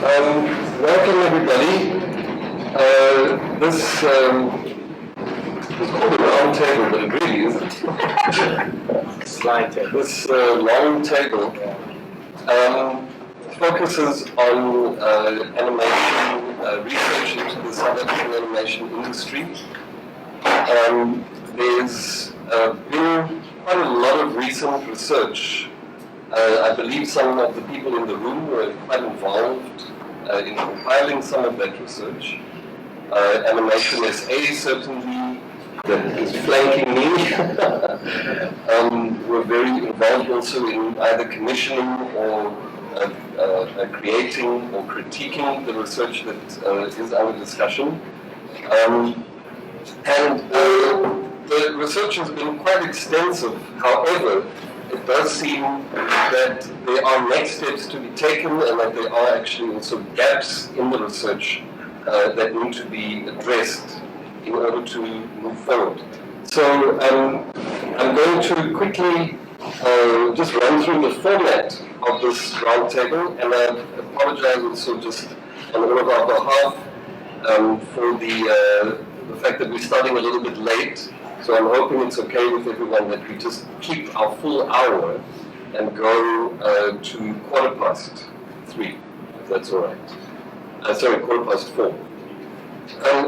Welcome everybody. This is called a round table, but it really isn't. Slide table. This long table focuses on animation, research into the South African animation industry. There's been quite a lot of recent research. I believe some of the people in the room were quite involved in compiling some of that research. Animation SA certainly, that is flanking me, were very involved also in either commissioning or creating or critiquing the research that is under discussion. The research has been quite extensive. However, it does seem that there are next steps to be taken and that there are actually also gaps in the research that need to be addressed in order to move forward. So I'm going to quickly just run through the format of this roundtable, and I apologize also just on all of our behalf for the fact that we're starting a little bit late. So I'm hoping it's okay with everyone that we just keep our full hour and go to 3:15, if that's all right. Sorry, 4:15.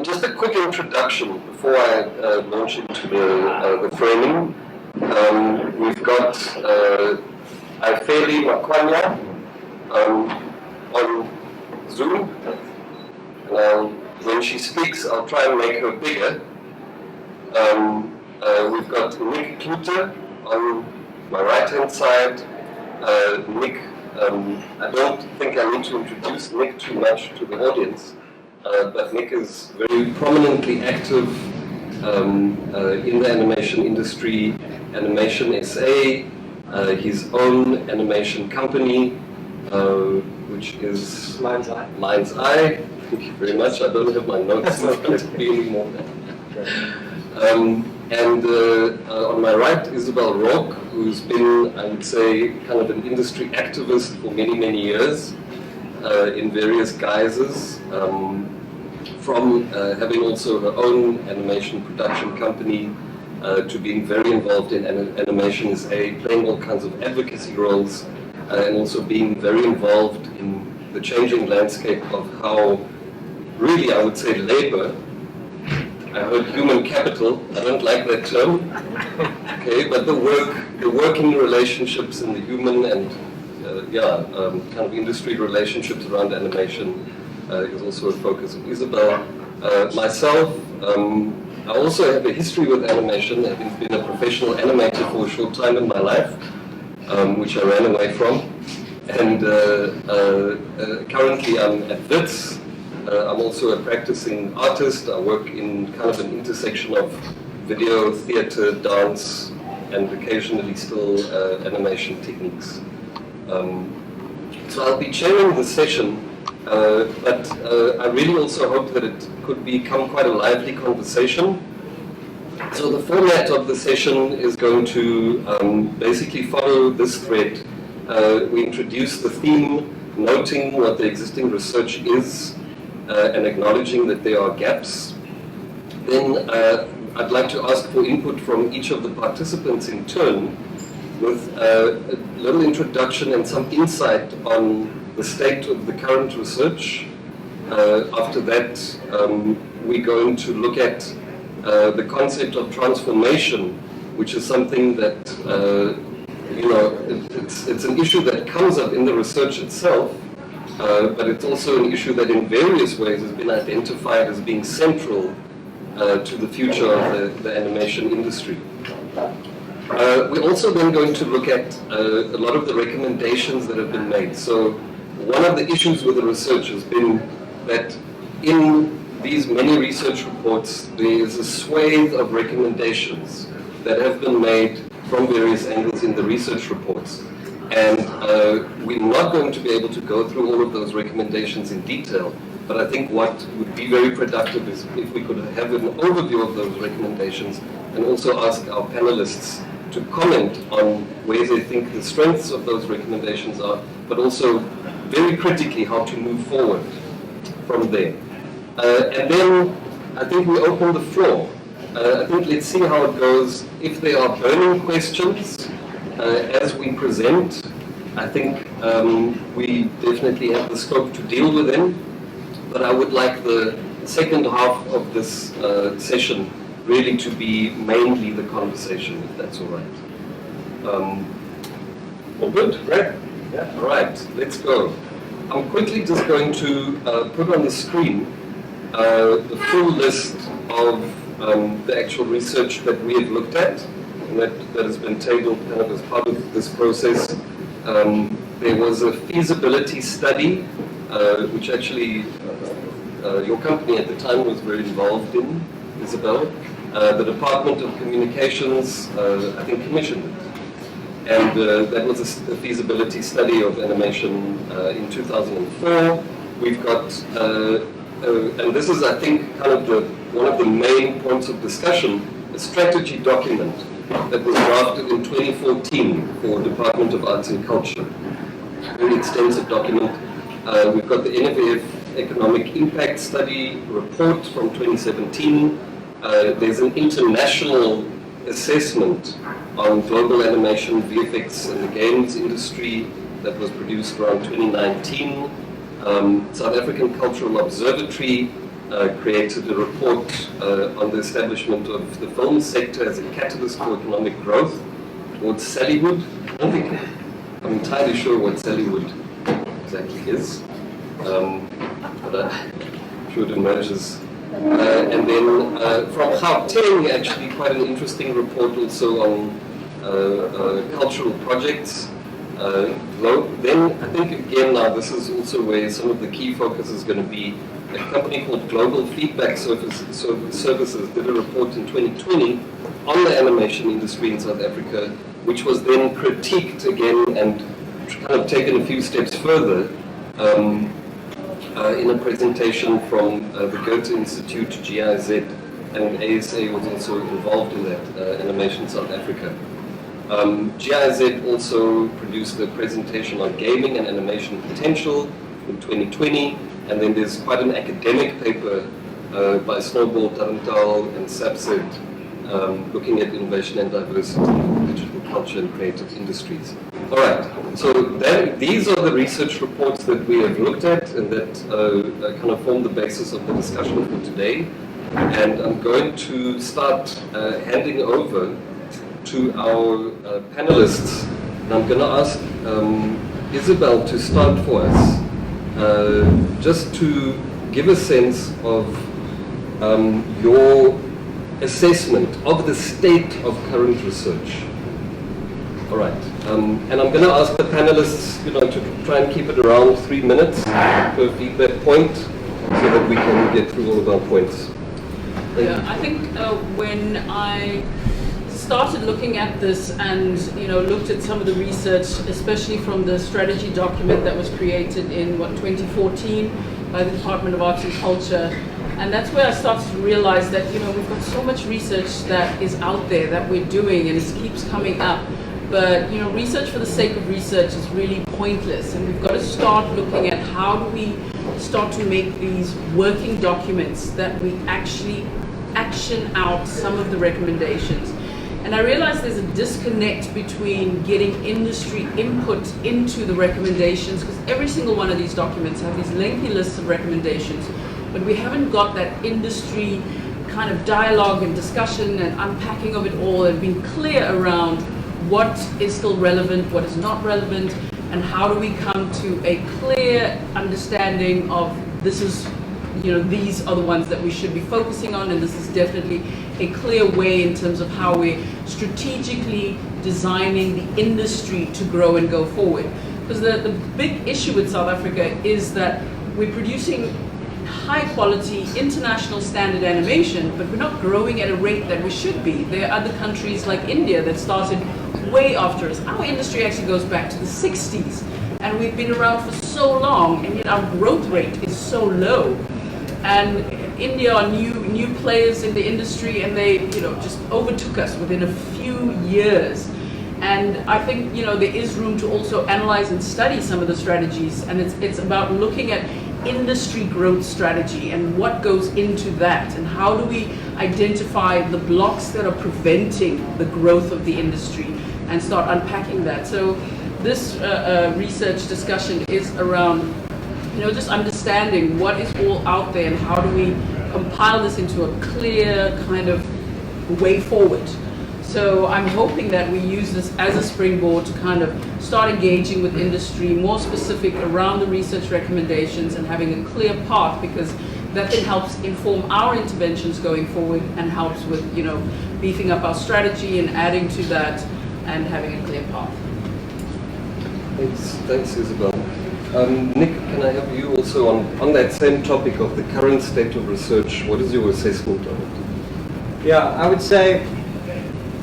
Just a quick introduction before I launch into the framing. We've got Aifeli Makwanya on Zoom. When she speaks, I'll try and make her bigger. We've got Nick Klute on my right-hand side. Nick, I don't think I need to introduce Nick too much to the audience, but Nick is very prominently active in the animation industry, Animation SA, his own animation company, which is Mind's Eye. Mind's Eye. Thank you very much. I don't have my notes in front of me anymore. On my right, Isabel Rock, who's been, I would say, kind of an industry activist for many, many years in various guises, from having also her own animation production company to being very involved in Animation SA, playing all kinds of advocacy roles, and also being very involved in the changing landscape of how, really, I would say, labor. I heard human capital. I don't like that term. Okay, but the working relationships and the human and kind of industry relationships around animation is also a focus of Isabel. Myself, I also have a history with animation. I've been a professional animator for a short time in my life, which I ran away from. And currently I'm at WITS. I'm also a practicing artist. I work in kind of an intersection of video, theater, dance, and occasionally still animation techniques. So I'll be chairing the session, but I really also hope that it could become quite a lively conversation. So the format of the session is going to basically follow this thread. We introduce the theme, noting what the existing research is, and acknowledging that there are gaps. Then I'd like to ask for input from each of the participants in turn with a little introduction and some insight on the state of the current research. After that, we're going to look at the concept of transformation, which is something that, it's an issue that comes up in the research itself, but it's also an issue that in various ways has been identified as being central to the future of the animation industry. We're also then going to look at a lot of the recommendations that have been made. So one of the issues with the research has been that in these many research reports, there is a swathe of recommendations that have been made from various angles in the research reports. And we're not going to be able to go through all of those recommendations in detail, but I think what would be very productive is if we could have an overview of those recommendations and also ask our panelists to comment on where they think the strengths of those recommendations are, but also very critically how to move forward from there. And then I think we open the floor. I think let's see how it goes. If there are burning questions as we present, I think we definitely have the scope to deal with them. But I would like the second half of this session really to be mainly the conversation, if that's all right. All good, right? Yeah. All right, let's go. I'm quickly just going to put on the screen the full list of the actual research that we have looked at, and that has been tabled kind of as part of this process. There was a feasibility study, which actually your company at the time was very involved in, Isabel. The Department of Communications, I think, commissioned it. And that was a feasibility study of animation in 2004. We've got, and this is, I think, kind of one of the main points of discussion, a strategy document that was drafted in 2014 for Department of Arts and Culture. Very extensive document. We've got the NFAF Economic Impact Study report from 2017. There's an international assessment on global animation, VFX, and the games industry that was produced around 2019. South African Cultural Observatory created a report on the establishment of the film sector as a catalyst for economic growth towards Sallywood. I'm entirely sure what Sallywood exactly is, but I'm sure it emerges. And then from Gauteng, actually quite an interesting report also on cultural projects. Then I think again now this is also where some of the key focus is going to be. A company called Global Feedback Services did a report in 2020 on the animation industry in South Africa, which was then critiqued again and kind of taken a few steps further in a presentation from the Goethe Institute, GIZ, and ASA was also involved in that, Animation South Africa. GIZ also produced a presentation on gaming and animation potential in 2020, and then there's quite an academic paper by Snowball, Tarantal, and Sapsed looking at innovation and diversity in digital culture and creative industries. All right, so these are the research reports that we have looked at and that kind of form the basis of the discussion for today. And I'm going to start handing over to our panelists. And I'm going to ask Isabel to start for us, just to give a sense of your assessment of the state of current research. All right, and I'm going to ask the panelists, to try and keep it around 3 minutes per feedback point, so that we can get through all of our points. Yeah, I think when I started looking at this and looked at some of the research, especially from the strategy document that was created in 2014 by the Department of Arts and Culture, and that's where I started to realize that we've got so much research that is out there that we're doing and it keeps coming up. But research for the sake of research is really pointless, and we've got to start looking at how do we start to make these working documents that we actually action out some of the recommendations. And I realized there's a disconnect between getting industry input into the recommendations, because every single one of these documents have these lengthy lists of recommendations, but we haven't got that industry kind of dialogue and discussion and unpacking of it all and being clear around what is still relevant, what is not relevant, and how do we come to a clear understanding of this is, these are the ones that we should be focusing on, and this is definitely a clear way in terms of how we're strategically designing the industry to grow and go forward. Because the big issue with South Africa is that we're producing high quality, international standard animation, but we're not growing at a rate that we should be. There are other countries like India that started way after us. Our industry actually goes back to the 60s, and we've been around for so long, and yet our growth rate is so low. And India are new players in the industry, and they just overtook us within a few years. And I think, you know, there is room to also analyze and study some of the strategies, and it's about looking at industry growth strategy and what goes into that, and how do we identify the blocks that are preventing the growth of the industry and start unpacking that. So this research discussion is around, you know, just understanding what is all out there and how do we compile this into a clear kind of way forward. So I'm hoping that we use this as a springboard to kind of start engaging with industry, more specific around the research recommendations and having a clear path, because that then helps inform our interventions going forward and helps with, you know, beefing up our strategy and adding to that and having a clear path. Thanks, Isabel. Nick, can I have you also on that same topic of the current state of research? What is your assessment of it? Yeah, I would say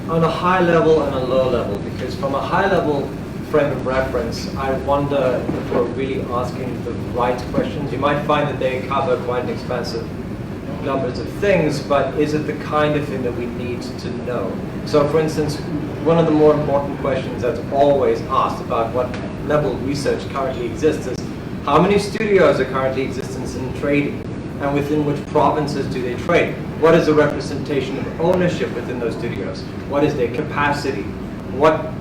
on a high level and a low level, because from a high level frame of reference, I wonder if we're really asking the right questions. You might find that they cover quite an expansive numbers of things, but is it the kind of thing that we need to know? So for instance, one of the more important questions that's always asked about what level of research currently exists is how many studios are currently existing in trading, and within which provinces do they trade? What is the representation of ownership within those studios? What is their capacity? What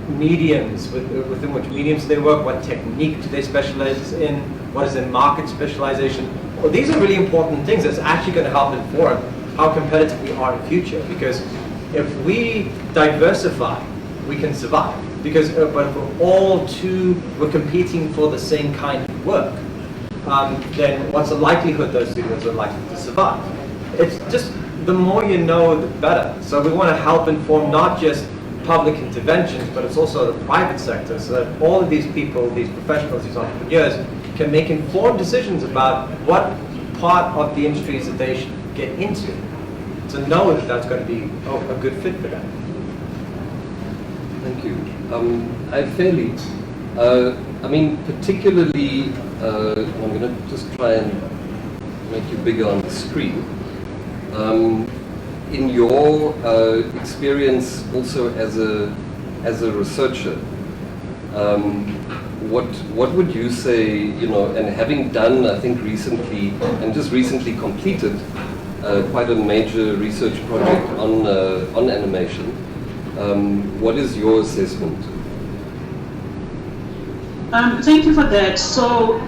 mediums, within which mediums do they work? What technique do they specialize in? What is their market specialization? Well, these are really important things that's actually going to help inform how competitive we are in the future. Because if we diversify, we can survive. Because but if we're competing for the same kind of work, then what's the likelihood those studios are likely to survive? It's just, the more you know, the better. So we want to help inform not just public interventions, but it's also the private sector, so that all of these people, these professionals, these entrepreneurs, can make informed decisions about what part of the industries that they should get into, to know that that's going to be a good fit for them. Thank you. I mean, particularly, I'm going to just try and make you bigger on the screen. In your experience also as a researcher, what would you say, you know, and having done, I think recently, and just recently completed quite a major research project on animation, what is your assessment? Thank you for that. So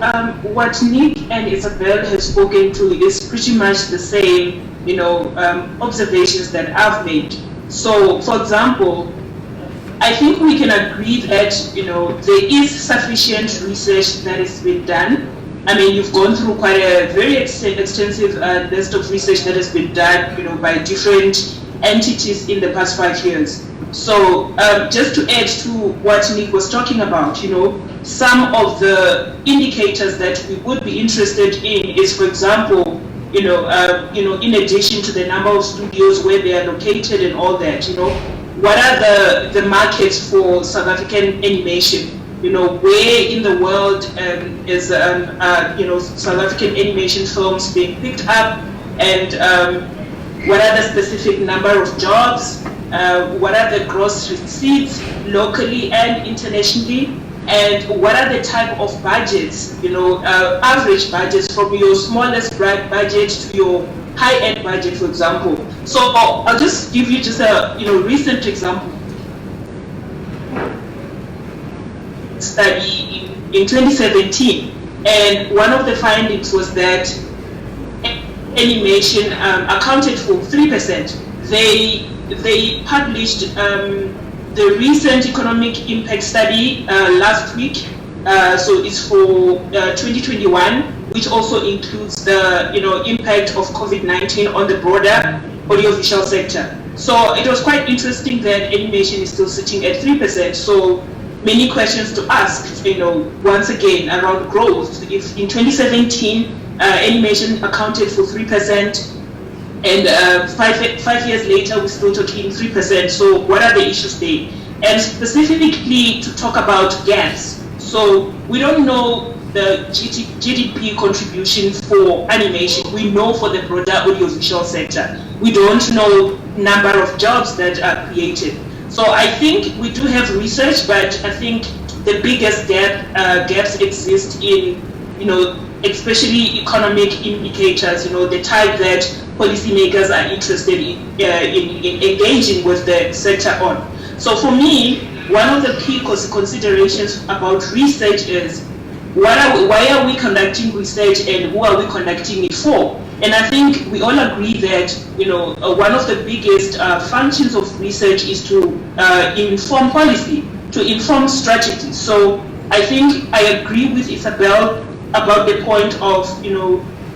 what Nick and Isabel have spoken to is pretty much the same, you know, observations that I've made. So, for example, I think we can agree that, you know, there is sufficient research that has been done. I mean, you've gone through quite a very extensive list of research that has been done, you know, by different entities in the past 5 years. So just to add to what Nick was talking about, you know, some of the indicators that we would be interested in is, for example, you know, in addition to the number of studios, where they are located and all that, you know, what are the markets for South African animation? You know, where in the world is you know, South African animation films being picked up, and what are the specific number of jobs? What are the gross receipts locally and internationally? And what are the type of budgets, you know, average budgets from your smallest budget to your high-end budget, for example. So I'll just give you just a, you know, recent example. Study in 2017, and one of the findings was that animation accounted for 3%. They published the recent economic impact study last week, so it's for 2021, which also includes the, you know, impact of COVID-19 on the broader audiovisual sector. So it was quite interesting that animation is still sitting at 3%. So many questions to ask, you know, once again around growth. If in 2017 animation accounted for 3%, and 5 years later we're still talking 3%. So what are the issues there? And specifically to talk about gaps. So we don't know the GDP contribution for animation. We know for the broader audiovisual sector. We don't know number of jobs that are created. So I think we do have research, but I think the biggest gaps exist in, especially economic indicators, the type that policymakers are interested in engaging with the sector on. So for me, one of the key considerations about research is why are we conducting research and who are we conducting it for? And I think we all agree that one of the biggest functions of research is to inform policy, to inform strategy. So I think I agree with Isabel about the point of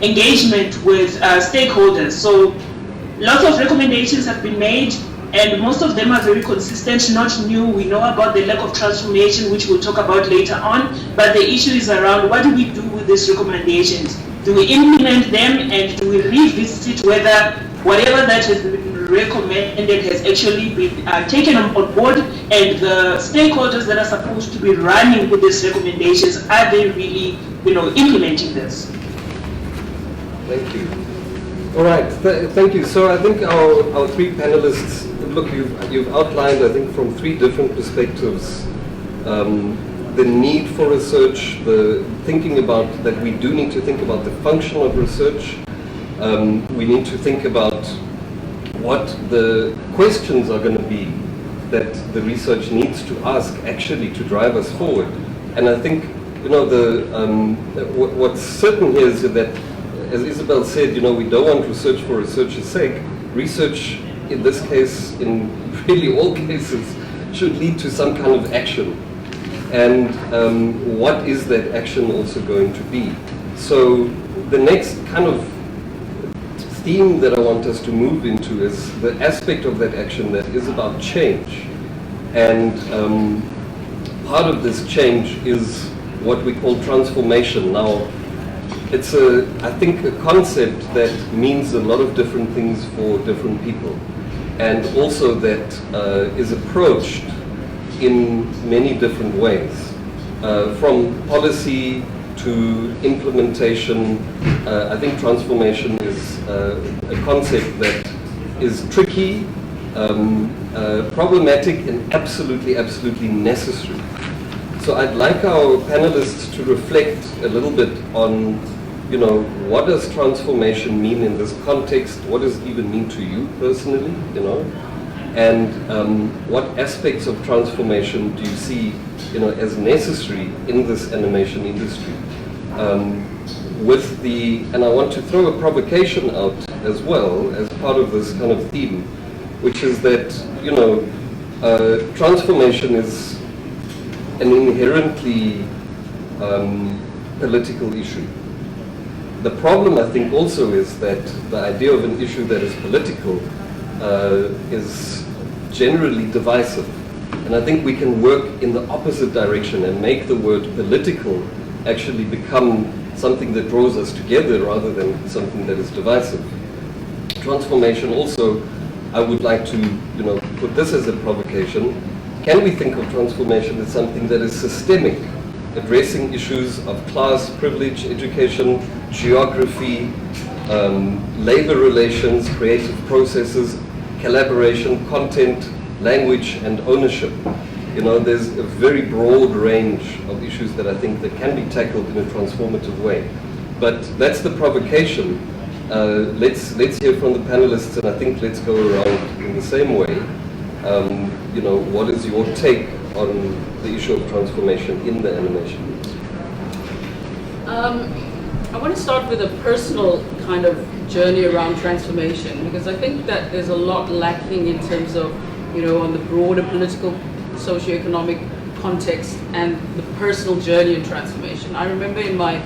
engagement with stakeholders. So lots of recommendations have been made, and most of them are very consistent, not new. We know about the lack of transformation, which we'll talk about later on, but the issue is around what do we do with these recommendations? Do we implement them, and do we revisit whether whatever that has been recommended has actually been taken on board, and the stakeholders that are supposed to be running with these recommendations, are they really implementing this? Thank you. All right, thank you. So I think our three panelists, look, you've outlined, I think, from three different perspectives, the need for research, the thinking about that we do need to think about the function of research. We need to think about what the questions are going to be that the research needs to ask actually to drive us forward. And I think, what's certain here is that, as Isabel said, we don't want research for research's sake. Research, in this case, in really all cases, should lead to some kind of action. And what is that action also going to be? So the next kind of theme that I want us to move into is the aspect of that action that is about change. And part of this change is what we call transformation. Now, it's I think a concept that means a lot of different things for different people, and also that is approached in many different ways, from policy to implementation. I think transformation is a concept that is tricky, problematic, and absolutely necessary. So I'd like our panelists to reflect a little bit on, what does transformation mean in this context? What does it even mean to you personally, And what aspects of transformation do you see, as necessary in this animation industry? And I want to throw a provocation out as well as part of this kind of theme, which is that, transformation is an inherently political issue. The problem, I think, also is that the idea of an issue that is political is generally divisive. And I think we can work in the opposite direction and make the word political actually become something that draws us together rather than something that is divisive. Transformation also, I would like to put this as a provocation. Can we think of transformation as something that is systemic, addressing issues of class, privilege, education, geography, labor relations, creative processes, collaboration, content, language, and ownership? There's a very broad range of issues that I think that can be tackled in a transformative way. But that's the provocation. Let's hear from the panelists, and I think let's go around in the same way. What is your take on the issue of transformation in the animation? I want to start with a personal kind of journey around transformation, because I think that there's a lot lacking in terms of, on the broader political, socioeconomic context and the personal journey in transformation. I remember in my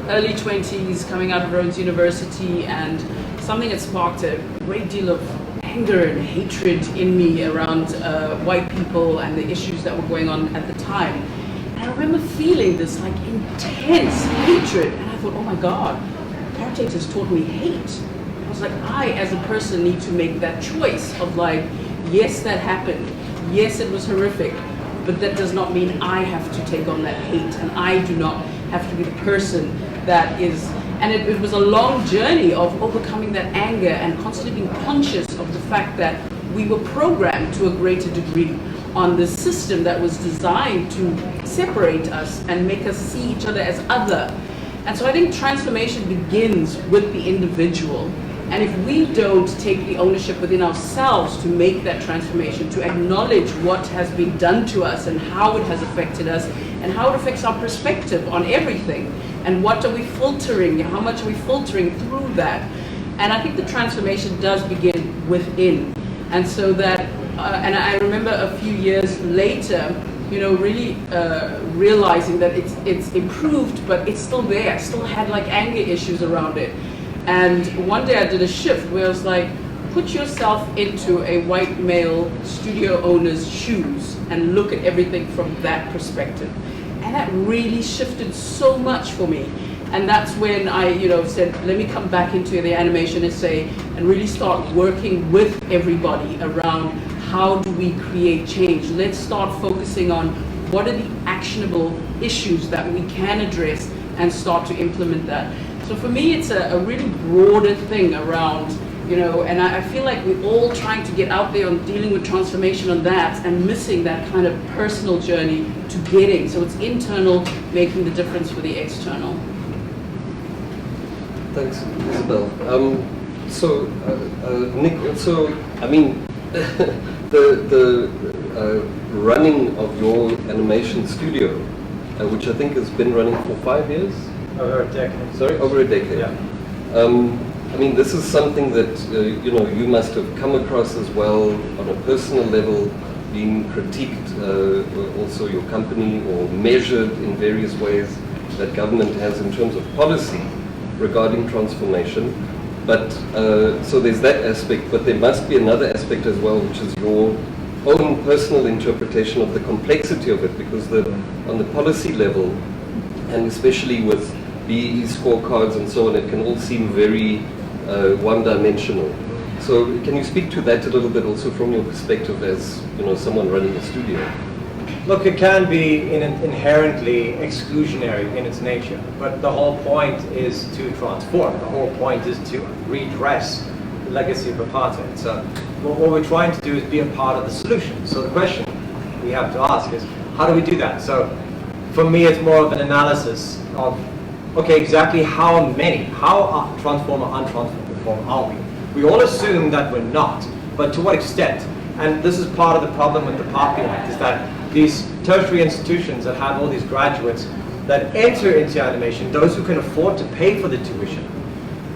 early 20s coming out of Rhodes University, and something had sparked a great deal of anger and hatred in me around white people and the issues that were going on at the time. And I remember feeling this intense hatred, and I thought, oh my God, apartheid has taught me hate. I was like, I as a person need to make that choice of yes, that happened, yes, it was horrific, but that does not mean I have to take on that hate, and I do not have to be the person that is. And it was a long journey of overcoming that anger and constantly being conscious of the fact that we were programmed to a greater degree on this system that was designed to separate us and make us see each other as other. And so I think transformation begins with the individual. And if we don't take the ownership within ourselves to make that transformation, to acknowledge what has been done to us and how it has affected us and how it affects our perspective on everything, and what are we filtering, how much are we filtering through that. And I think the transformation does begin within. And so that, and I remember a few years later, you know, really realizing that it's improved, but it's still there. I still had like anger issues around it. And one day I did a shift where I was like, put yourself into a white male studio owner's shoes and look at everything from that perspective. And that really shifted so much for me. And that's when I, you know, said, let me come back into the animation essay and really start working with everybody around how do we create change. Let's start focusing on what are the actionable issues that we can address and start to implement that. So for me, it's a really broader thing around, you know, and I feel like we're all trying to get out there on dealing with transformation on that and missing that kind of personal journey to getting. So it's internal, making the difference for the external. Thanks, Isabel. Nick, so, I mean, the running of your animation studio, which I think has been running for 5 years? Over a decade. Sorry, over a decade. Yeah. I mean, this is something that you know, you must have come across as well on a personal level, being critiqued, also your company, or measured in various ways that government has in terms of policy regarding transformation. But so there's that aspect, but there must be another aspect as well, which is your own personal interpretation of the complexity of it, because on the policy level, and especially with BEE scorecards and so on, it can all seem very one-dimensional. So can you speak to that a little bit also from your perspective as, you know, someone running a studio? Look, it can be inherently exclusionary in its nature, but the whole point is to transform. The whole point is to redress the legacy of apartheid. So what we're trying to do is be a part of the solution. So the question we have to ask is, how do we do that? So for me, it's more of an analysis of, okay, exactly how transform or untransform are we? We all assume that we're not, but to what extent? And this is part of the problem with the PAPI Act, is that these tertiary institutions that have all these graduates that enter into animation, those who can afford to pay for the tuition,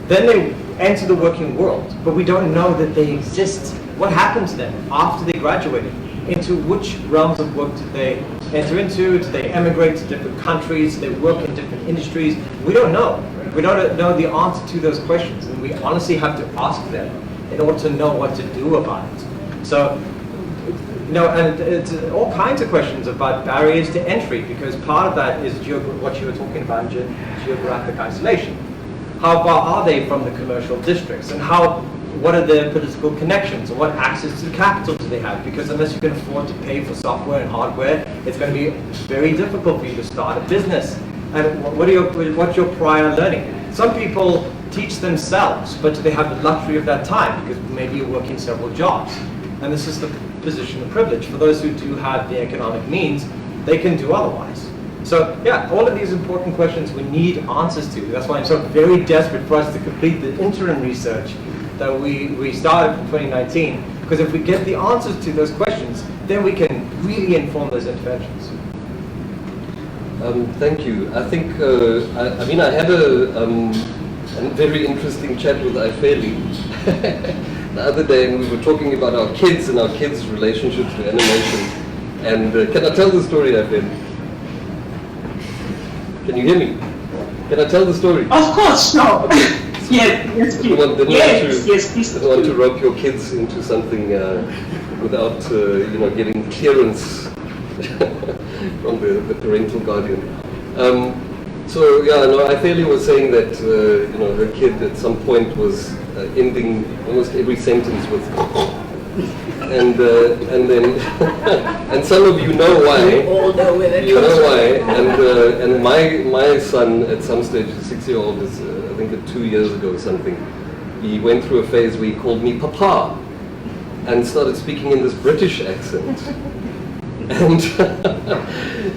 then they enter the working world, but we don't know that they exist. What happened to them after they graduated? Into which realms of work did they enter into? Did they emigrate to different countries? Did they work in different industries? We don't know. We don't know the answer to those questions, and we honestly have to ask them in order to know what to do about it. So, you know, and it's all kinds of questions about barriers to entry, because part of that is what you were talking about, geographic isolation. How far are they from the commercial districts, and what are their political connections, or what access to capital do they have? Because unless you can afford to pay for software and hardware, it's going to be very difficult for you to start a business. And what's your prior learning? Some people teach themselves, but do they have the luxury of that time? Because maybe you're working several jobs. And this is the position of privilege. For those who do have the economic means, they can do otherwise. So yeah, all of these important questions we need answers to. That's why I'm so very desperate for us to complete the interim research that we started in 2019. Because if we get the answers to those questions, then we can really inform those interventions. Thank you. I think, I mean, I had a very interesting chat with Ifeli the other day, and we were talking about our kids and our kids' relationships to animation. And can I tell the story, Ifeli? Can you hear me? Can I tell the story? Of course, no. Okay. Yes, please. Yes, didn't want to rope your kids into something without, you know, getting clearance from the parental guardian. So yeah, no, Ifeli was saying that you know, her kid at some point was ending almost every sentence with, and then and some of you know why. We all know where that you know why, and my son at some stage, 6-year-old, is I think 2 years ago or something, he went through a phase where he called me Papa. and started speaking in this British accent. And,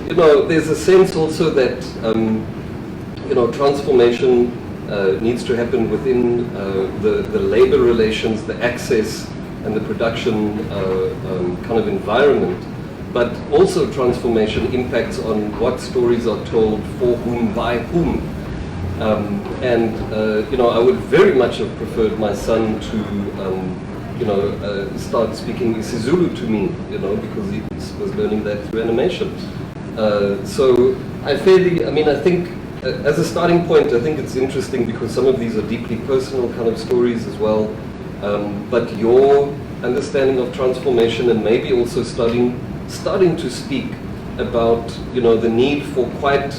you know, there's a sense also that, you know, transformation needs to happen within the labor relations, the access and the production kind of environment. But also transformation impacts on what stories are told, for whom, by whom. You know, I would very much have preferred my son to, you know, start speaking isiZulu to me, you know, because he was learning that through animation. So I think as a starting point, I think it's interesting because some of these are deeply personal kind of stories as well. But your understanding of transformation and maybe also starting to speak about, you know, the need for quite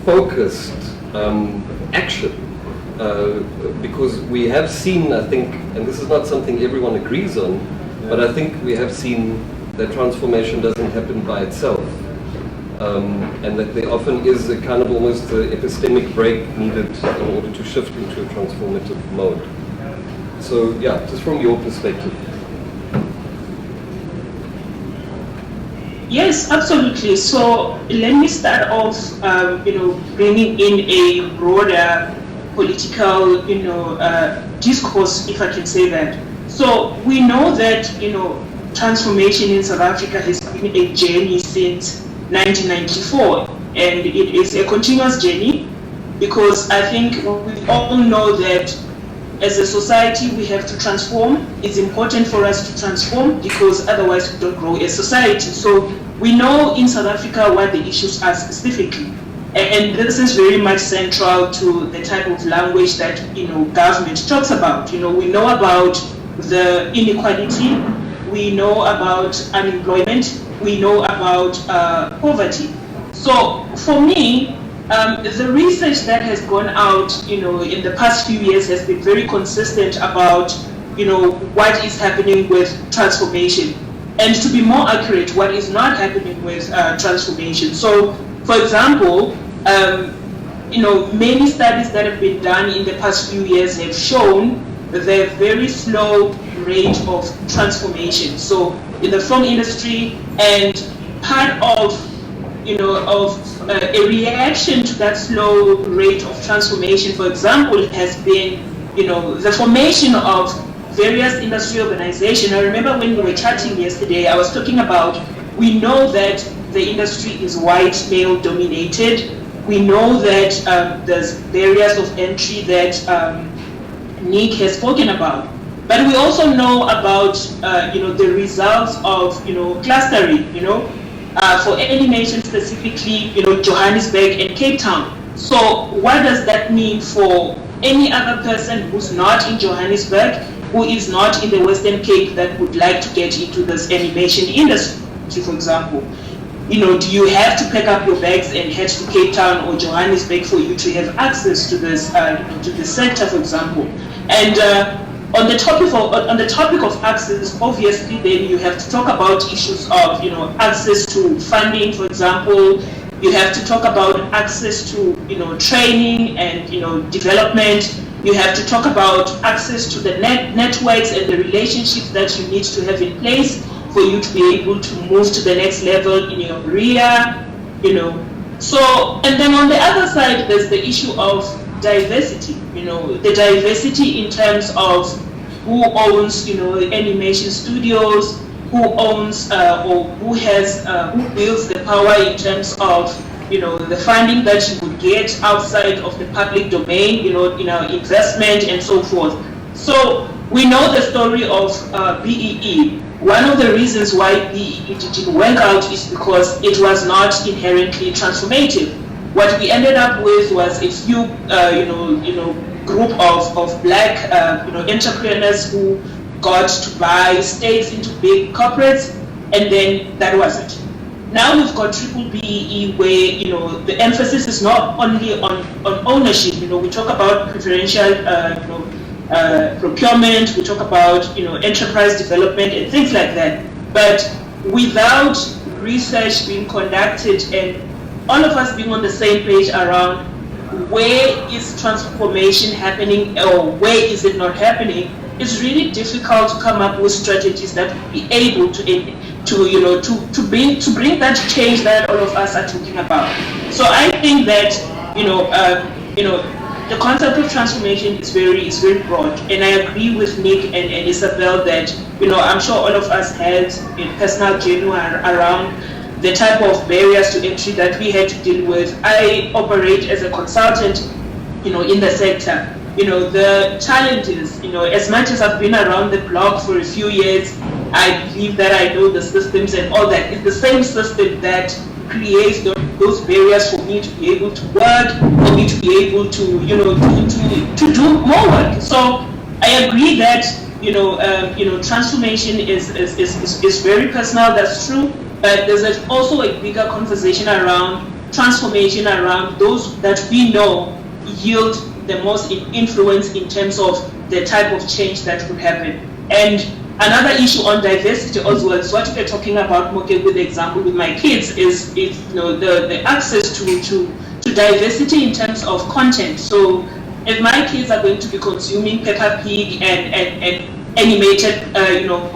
focused action, because we have seen, I think, and this is not something everyone agrees on, but I think we have seen that transformation doesn't happen by itself, and that there often is a kind of almost epistemic break needed in order to shift into a transformative mode. So yeah, just from your perspective. Yes, absolutely. So let me start off, you know, bringing in a broader political, you know, discourse, if I can say that. So we know that, you know, transformation in South Africa has been a journey since 1994, and it is a continuous journey, because I think we all know that as a society we have to transform. It's important for us to transform because otherwise we don't grow as society. So we know in South Africa what the issues are specifically, and this is very much central to the type of language that, you know, government talks about. You know, we know about the inequality, we know about unemployment, we know about poverty. So for me, the research that has gone out, you know, in the past few years has been very consistent about, you know, what is happening with transformation, and to be more accurate, what is not happening with transformation. So, for example, you know, many studies that have been done in the past few years have shown the very slow rate of transformation. So, in the film industry, and part of, you know, of a reaction to that slow rate of transformation, for example, has been, you know, the formation of various industry organizations. I remember when we were chatting yesterday, I was talking about, we know that the industry is white male dominated. We know that there's barriers of entry that Nick has spoken about. But we also know about, you know, the results of, you know, clustering, you know, for animation specifically, you know, Johannesburg and Cape Town. So what does that mean for any other person who's not in Johannesburg, who is not in the Western Cape, that would like to get into this animation industry, for example? You know, do you have to pack up your bags and head to Cape Town or Johannesburg for you to have access to this, to the sector, for example? And on the topic of access, obviously, then you have to talk about issues of, you know, access to funding, for example. You have to talk about access to, you know, training and, you know, development. You have to talk about access to the networks and the relationships that you need to have in place for you to be able to move to the next level in your career, you know. So, and then on the other side, there's the issue of diversity, you know, the diversity in terms of who owns, you know, animation studios, who owns or who has, who wields the power in terms of, you know, the funding that you would get outside of the public domain, you know, investment and so forth. So we know the story of BEE. One of the reasons why BEE didn't work out is because it was not inherently transformative. What we ended up with was a few, group of black, entrepreneurs who got to buy stakes into big corporates, and then that was it. Now we've got triple BEE, where, you know, the emphasis is not only on ownership. You know, we talk about preferential, procurement. We talk about, you know, enterprise development and things like that. But without research being conducted and all of us being on the same page around where is transformation happening or where is it not happening, it's really difficult to come up with strategies that will be able to bring that change that all of us are talking about. So I think that the concept of transformation is very broad, and I agree with Nick and Isabel that I'm sure all of us had a personal journey around the type of barriers to entry that we had to deal with. I operate as a consultant, in the sector. The challenges, as much as I've been around the block for a few years, I believe that I know the systems and all that. It's the same system that creates those barriers for me to be able to work, for me to be able to, to do more work. So I agree that, transformation is very personal, that's true, but there's also a bigger conversation around transformation, around those that we know yield the most influence in terms of the type of change that could happen. And another issue on diversity as well is what we're talking about, Moke, with the example with my kids, is the access to diversity in terms of content. So if my kids are going to be consuming Peppa Pig and animated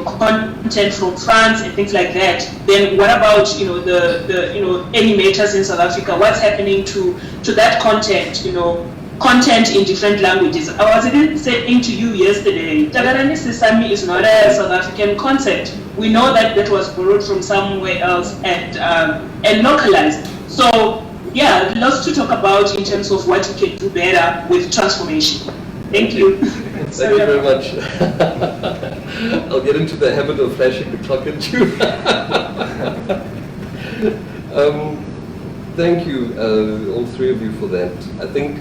content from France and things like that, then what about the animators in South Africa? What's happening to that content? Content in different languages. I was even saying to you yesterday, Tagarani Sesame is not a South African concept. We know that was borrowed from somewhere else and localized. So yeah, lots to talk about in terms of what we can do better with transformation. Thank you. Thank you very much. I'll get into the habit of flashing the clock at you. Thank you, all three of you, for that. I think,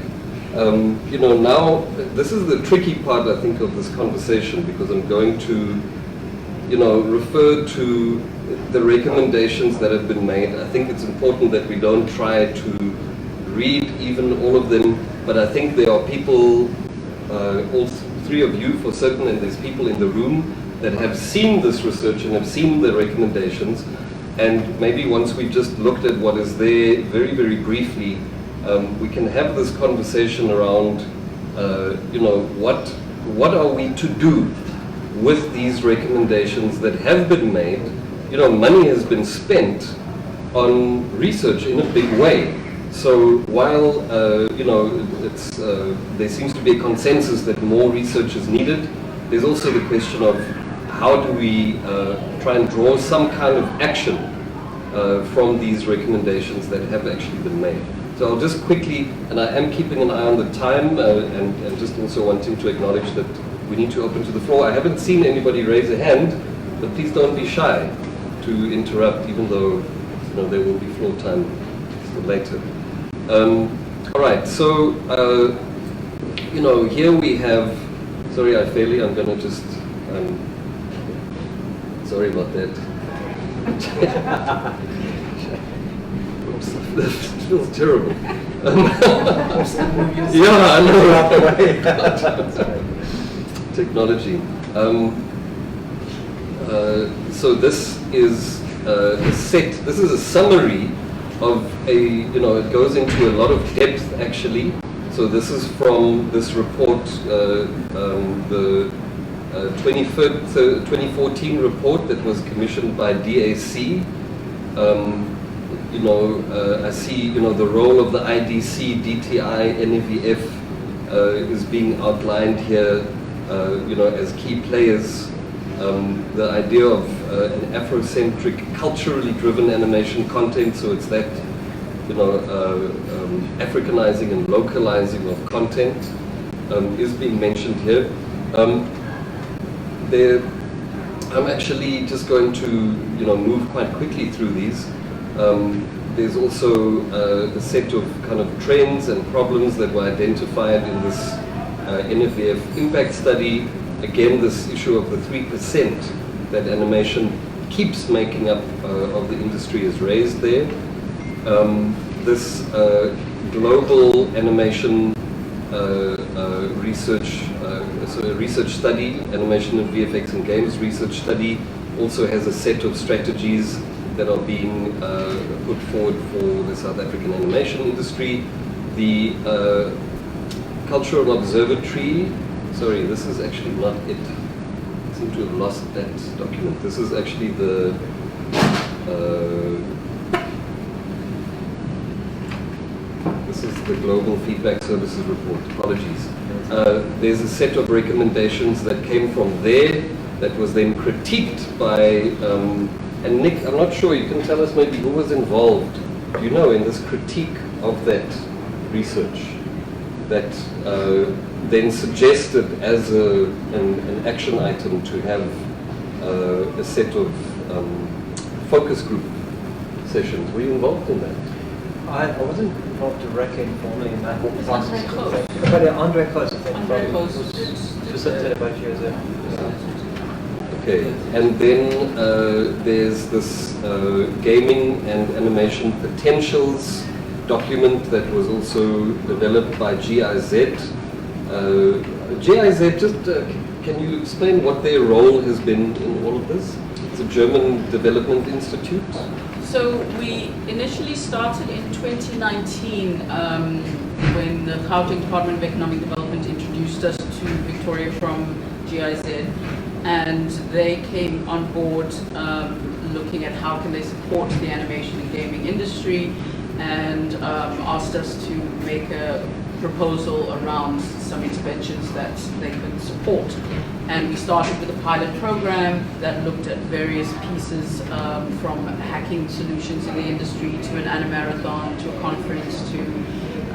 now this is the tricky part, I think, of this conversation, because I'm going to, refer to the recommendations that have been made. I think it's important that we don't try to read even all of them, but I think there are people, all three of you for certain, and there's people in the room that have seen this research and have seen the recommendations, and maybe once we've just looked at what is there very, very briefly, we can have this conversation around, what are we to do with these recommendations that have been made? Money has been spent on research in a big way. So while there seems to be a consensus that more research is needed, there's also the question of how do we try and draw some kind of action from these recommendations that have actually been made. So I'll just quickly, and I am keeping an eye on the time, and just also wanting to acknowledge that we need to open to the floor. I haven't seen anybody raise a hand, but please don't be shy to interrupt, even though there will be floor time later. All right, so here we have. Sorry, I fairly. I'm going to just. Sorry about that. Oops, that feels terrible. Yeah, I know. Technology. So this is a set. This is a summary of it goes into a lot of depth actually. So this is from this report, the 2014 report that was commissioned by DAC. I see the role of the IDC, DTI, NEVF is being outlined here, as key players. The idea of an Afrocentric, culturally driven animation content, so it's that, Africanizing and localizing of content is being mentioned here. I'm actually just going to, move quite quickly through these. There's also a set of kind of trends and problems that were identified in this NFVF impact study. Again, this issue of the 3% that animation keeps making up of the industry is raised there. This global animation research study, animation and VFX and games research study, also has a set of strategies that are being put forward for the South African animation industry. The Cultural Observatory sorry, this is actually not it. I seem to have lost that document. This is actually the this is the Global Feedback Services Report. Apologies. There's a set of recommendations that came from there that was then critiqued by, and Nick, I'm not sure, you can tell us maybe who was involved, you know, in this critique of that research that then suggested as an action item to have a set of focus group sessions. Were you involved in that? I wasn't involved directly informally in that It's process. Andre Close. But Andre Close, I think, Andre from- Close was did facilitated by GIZ. Okay, and then there's this gaming and animation potentials document that was also developed by GIZ. GIZ, just can you explain what their role has been in all of this? It's a German development institute. So we initially started in 2019 when the Gauteng Department of Economic Development introduced us to Victoria from GIZ, and they came on board looking at how can they support the animation and gaming industry, and asked us to make a proposal around some interventions that they could support. And we started with a pilot program that looked at various pieces from hacking solutions in the industry to an animarathon, to a conference, to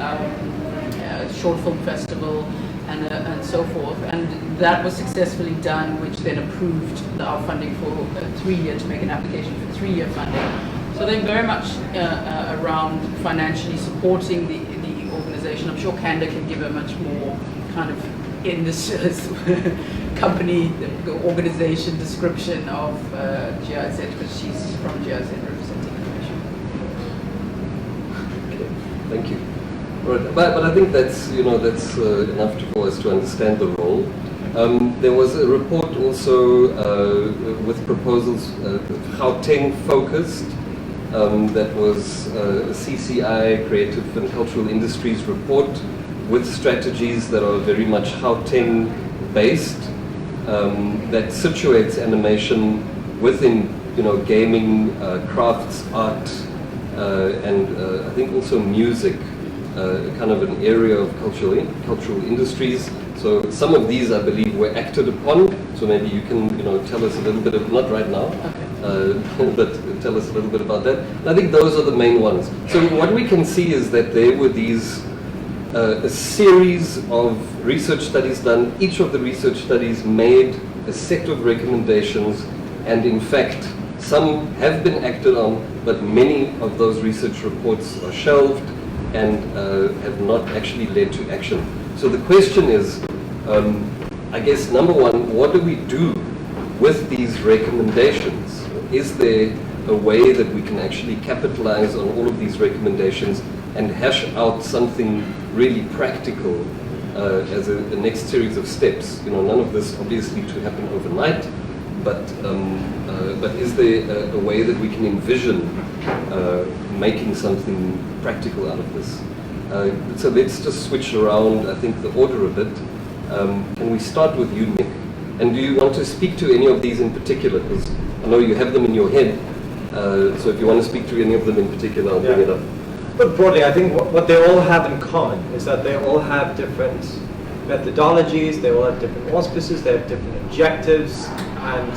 a short film festival, and so forth. And that was successfully done, which then approved our funding for a 3-year, to make an application for 3-year funding. So they're very much around financially supporting the organization. I'm sure Kanda can give a much more kind of in this company, the organization description of GIZ, because she's from GIZ representing Commission. Okay, thank you. Right, but I think that's that's enough for us to understand the role. There was a report also with proposals, Gauteng focused. That was a CCI, Creative and Cultural Industries report, with strategies that are very much Gauteng based, that situates animation within gaming, crafts, art, and I think also music, kind of an area of cultural industries. So some of these, I believe, were acted upon. So maybe you can tell us a little bit of, not right now, but tell us a little bit about that. And I think those are the main ones. So what we can see is that there were these a series of research studies done. Each of the research studies made a set of recommendations, and in fact, some have been acted on, but many of those research reports are shelved and have not actually led to action. So the question is, I guess, number one, what do we do with these recommendations? Is there a way that we can actually capitalize on all of these recommendations and hash out something really practical as a next series of steps? None of this obviously to happen overnight, but is there a way that we can envision making something practical out of this? So let's just switch around, I think, the order a bit. Can we start with you, Nick? And do you want to speak to any of these in particular? Because I know you have them in your head. So if you want to speak to any of them in particular, I'll bring it up. But broadly, I think what they all have in common is that they all have different methodologies, they all have different auspices, they have different objectives, and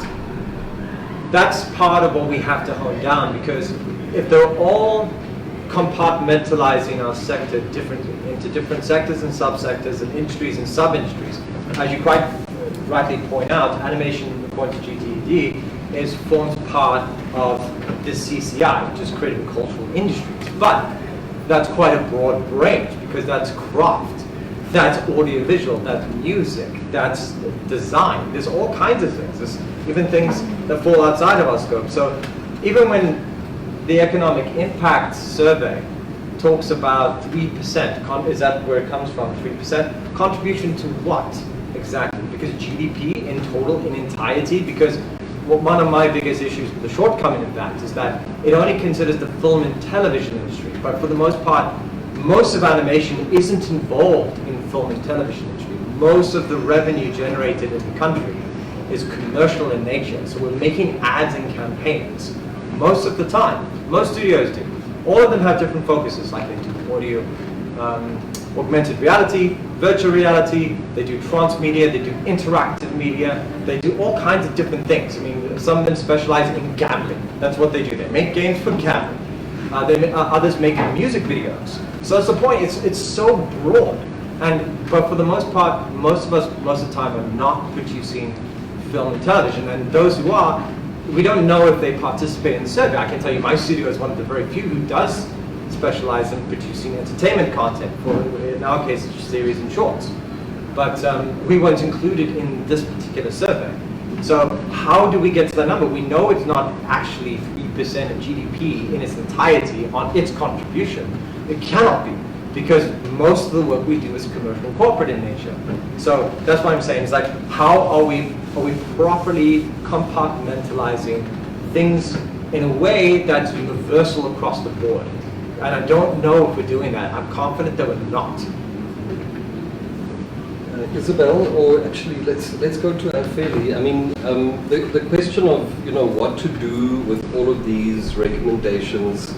that's part of what we have to hone down, because if they're all compartmentalizing our sector into different sectors and subsectors and industries and sub-industries, as you quite rightly point out, animation, according to GTED, forms part of this CCI, which is creative and cultural industries. But that's quite a broad range, because that's craft, that's audiovisual, that's music, that's design. There's all kinds of things. There's even things that fall outside of our scope. So even when the Economic Impact Survey talks about 3%, is that where it comes from, 3%? Contribution to what exactly? Because GDP in total, in entirety, because one of my biggest issues with the shortcoming of that is that it only considers the film and television industry, but for the most part, most of animation isn't involved in film and television industry. most of the revenue generated in the country is commercial in nature. So we're making ads and campaigns most of the time. Most studios do. All of them have different focuses, like they do audio, augmented reality, virtual reality, they do transmedia, they do interactive media, they do all kinds of different things. I mean, some of them specialize in gambling. That's what they do. They make games for gambling. Others make music videos. So that's the point. It's so broad. But for the most part, most of us, most of the time, are not producing film and television. And those who are, we don't know if they participate in the survey. I can tell you my studio is one of the very few who does specialize in producing entertainment content, for, in our case, series and shorts. But we weren't included in this particular survey. So how do we get to that number? We know it's not actually 3% of GDP in its entirety on its contribution. It cannot be, because most of the work we do is commercial and corporate in nature. So that's what I'm saying. It's like, how are we properly compartmentalizing things in a way that's universal across the board? And I don't know if we're doing that. I'm confident that we're not. Isabel, or actually, let's go to Alfeli. I mean, the question of what to do with all of these recommendations.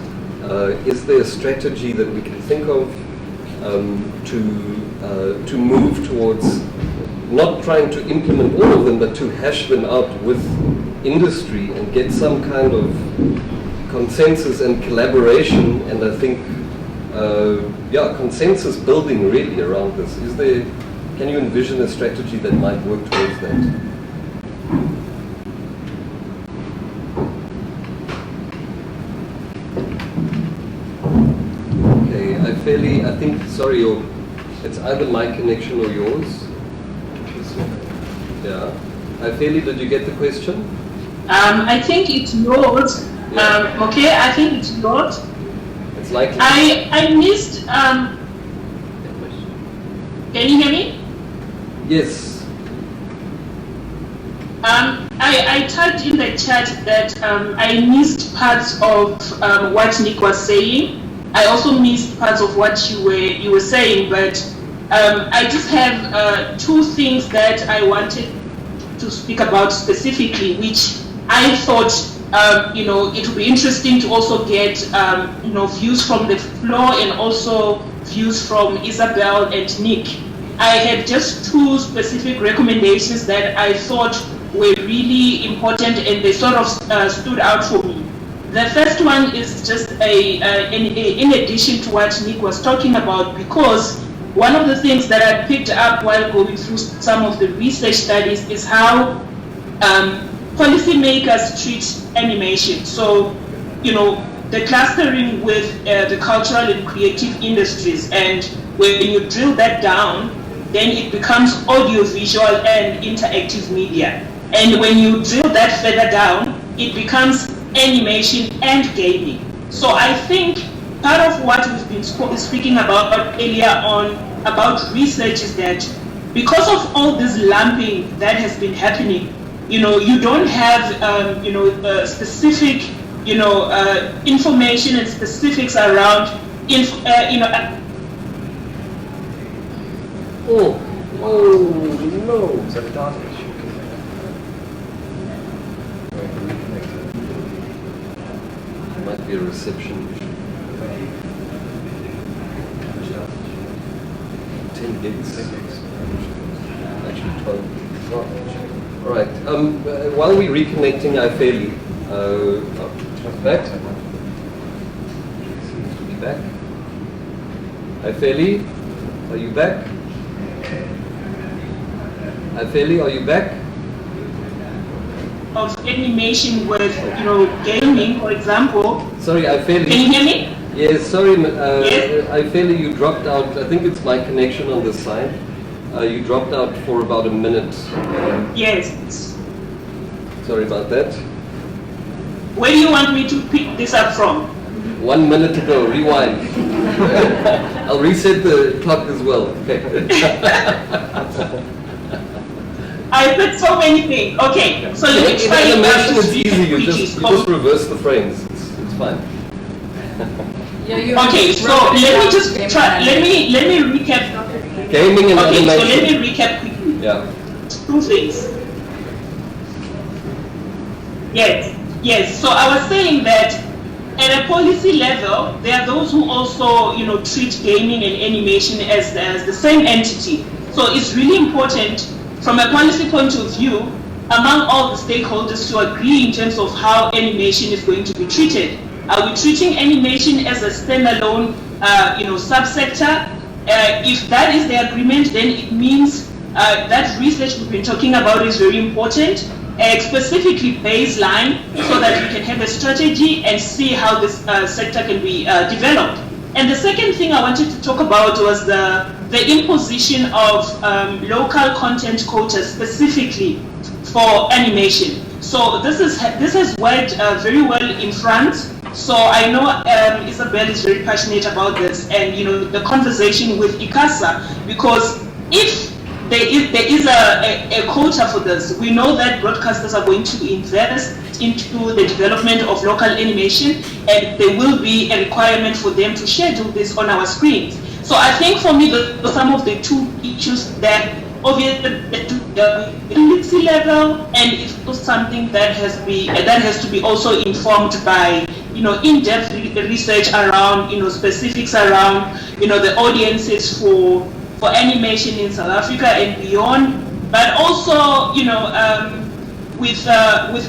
Is there a strategy that we can think of to move towards not trying to implement all of them, but to hash them out with industry and get some kind of consensus and collaboration? And I think, consensus building really around this. Can you envision a strategy that might work towards that? Okay, I think, sorry, it's either my connection or yours. Yeah. Alfeli, did you get the question? I think it's yours. Yeah. Okay, I think it's yours. It's likely. I missed. Can you hear me? Yes. I typed in the chat that I missed parts of what Nick was saying. I also missed parts of what you were saying, but I just have two things that I wanted to speak about specifically, which I thought it would be interesting to also get views from the floor and also views from Isabel and Nick. I had just two specific recommendations that I thought were really important, and they sort of stood out for me. The first one is just in addition to what Nick was talking about, because one of the things that I picked up while going through some of the research studies is how policymakers treat animation. So, the clustering with the cultural and creative industries, and when you drill that down, then it becomes audiovisual and interactive media. And when you drill that further down, it becomes animation and gaming. So I think part of what we've been speaking about earlier on about research is that because of all this lumping that has been happening, you don't have specific information and specifics around Oh no! Is that a data issue? It might be a reception issue. 10 gigs. Actually 12. All right. While we're reconnecting, Alfeli, back. Seems to be back. Alfeli, are you back? Alfeli, are you back? Of animation with gaming, for example. Sorry, Alfeli. Can you hear me? Yes, sorry, Yes. Alfeli, you dropped out. I think it's my connection on this side. You dropped out for about a minute. Yes. Sorry about that. Where do you want me to pick this up from? 1 minute ago, rewind. I'll reset the clock as well. Okay. I put so many things. Okay, so let me try in it animation, out. it's easy. You just reverse the frames. It's fine. Yeah, okay, so let me just try, let me recap. Gaming and okay, animation. so let me recap quickly. Yeah. Two things. Yes. So I was saying that at a policy level, there are those who also, treat gaming and animation as the same entity. So it's really important from a policy point of view, among all the stakeholders, to agree in terms of how animation is going to be treated. Are we treating animation as a standalone, subsector? If that is the agreement, then it means that research we've been talking about is very important, specifically baseline, so that we can have a strategy and see how this sector can be developed. And the second thing I wanted to talk about was the imposition of local content quotas specifically for animation. So this has worked very well in France. So I know Isabel is very passionate about this, and the conversation with ICASA, because if there is a quota for this, we know that broadcasters are going to invest into the development of local animation, and there will be a requirement for them to schedule this on our screens. So I think for me, some of the two issues that obviously the policy level, and it's also something that has to be also informed by in-depth research around specifics around the audiences for animation in South Africa and beyond, but also with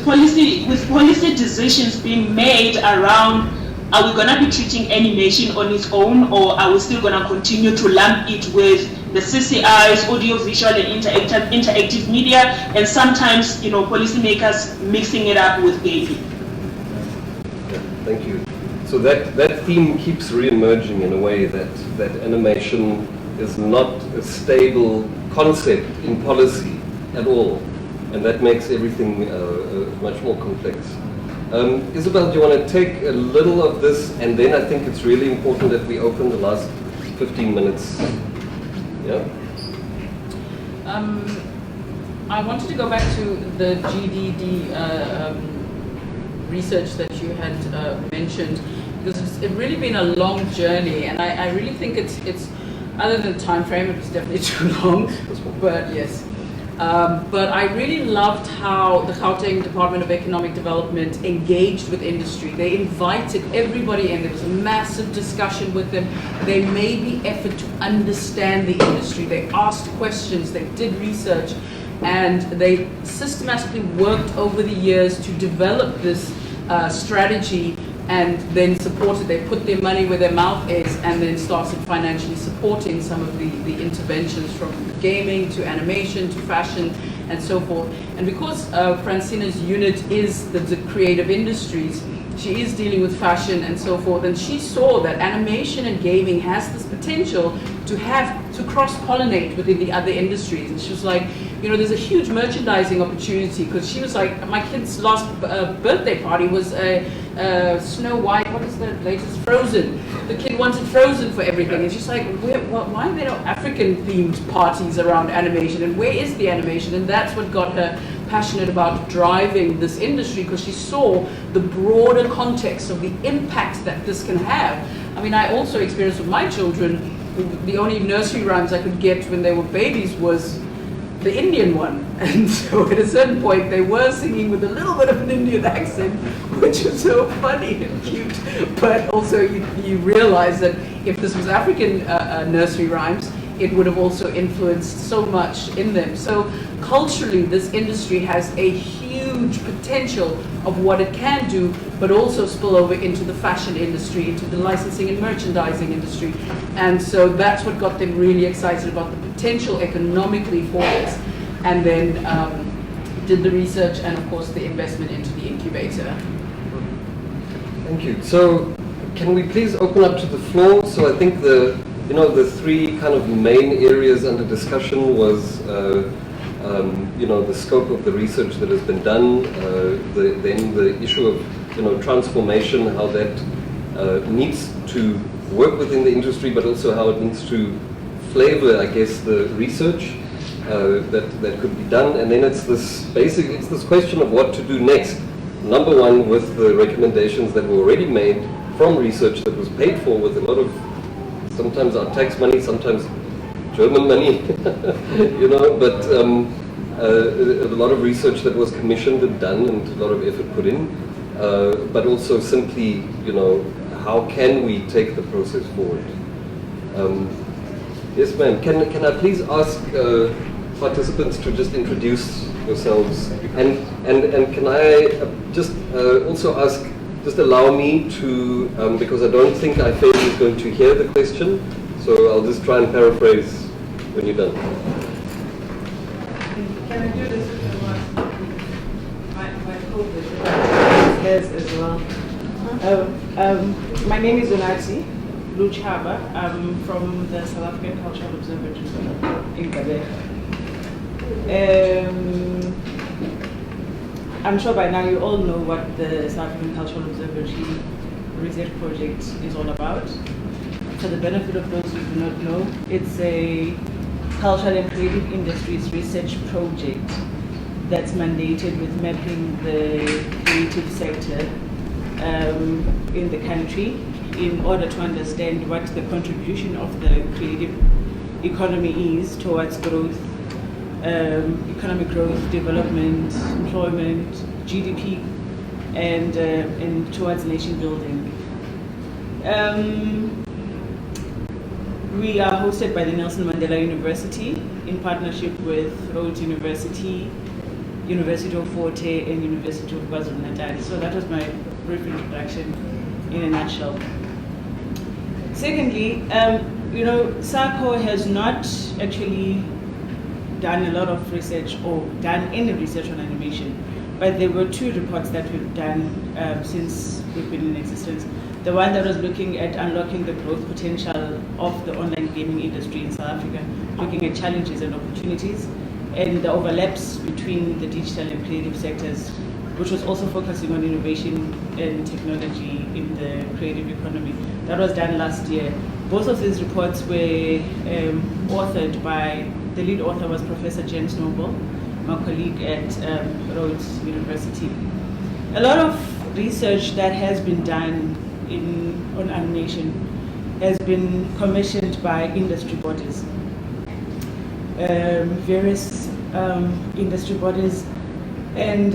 policy decisions being made around, are we going to be treating animation on its own, or are we still going to continue to lump it with the CCIs, audiovisual and interactive media, and sometimes policymakers mixing it up with gaming? Yeah, thank you. So that theme keeps re-emerging in a way that animation is not a stable concept in policy at all, and that makes everything much more complex. Isabel, do you want to take a little of this, and then I think it's really important that we open the last 15 minutes. Yeah. I wanted to go back to the GDD research that you had mentioned, because it's really been a long journey, and I really think it's other than the time frame, it was definitely too long, but yes. But I really loved how the Gauteng Department of Economic Development engaged with industry. They invited everybody in. There was a massive discussion with them. They made the effort to understand the industry. They asked questions, they did research, and they systematically worked over the years to develop this strategy, and then supported. They put their money where their mouth is, and then started financially supporting some of the interventions, from gaming to animation to fashion and so forth. And because Francina's unit is the creative industries, she is dealing with fashion and so forth, and she saw that animation and gaming has this potential to cross-pollinate within the other industries. And she was like, there's a huge merchandising opportunity, because she was like, my kid's last birthday party was Snow White, what is the latest, Frozen. The kid wanted Frozen for everything, and she's like, why are there no African-themed parties around animation, and where is the animation? And that's what got her passionate about driving this industry, because she saw the broader context of the impact that this can have. I mean, I also experienced with my children, the only nursery rhymes I could get when they were babies was the Indian one, and so at a certain point they were singing with a little bit of an Indian accent, which was so funny and cute, but also you realize that if this was African nursery rhymes, it would have also influenced so much in them. So culturally, this industry has a huge potential of what it can do, but also spill over into the fashion industry, into the licensing and merchandising industry. And so that's what got them really excited about the potential economically for this. And then did the research and, of course, the investment into the incubator. Thank you. So can we please open up to the floor? So I think the three kind of main areas under discussion was, the scope of the research that has been done, then the issue of, transformation, how that needs to work within the industry, but also how it needs to flavor, I guess, the research that could be done. And then it's this question of what to do next. Number one, with the recommendations that were already made from research that was paid for with a lot of, sometimes our tax money, sometimes German money, you know, but a lot of research that was commissioned and done and a lot of effort put in, but also simply, you know, how can we take the process forward? Yes, ma'am. Can I please ask participants to just introduce yourselves, and can I just also ask, just allow me to, because I don't think IFED is going to hear the question, so I'll just try and paraphrase when you're done. Can I do this with my co-host as well? My name is Donati Luchaba. I'm from the South African Cultural Observatory in Quebec. I'm sure by now you all know what the South African Cultural Observatory research project is all about. For the benefit of those who do not know, it's a cultural and creative industries research project that's mandated with mapping the creative sector in the country in order to understand what the contribution of the creative economy is towards growth, economic growth, development, employment, GDP, and towards nation building. We are hosted by the Nelson Mandela University in partnership with Rhodes University, University of Forte, and University of KwaZulu-Natal. So that was my brief introduction in a nutshell. Secondly, you know, SACO has not actually done a lot of research or done any research on animation, but there were two reports that we've done since we've been in existence. The one that was looking at unlocking the growth potential of the online gaming industry in South Africa, looking at challenges and opportunities, and the overlaps between the digital and creative sectors, which was also focusing on innovation and technology in the creative economy. That was done last year. Both of these reports were authored by, the lead author was Professor James Noble, my colleague at Rhodes University. A lot of research that has been done on animation has been commissioned by industry bodies. Various industry bodies, and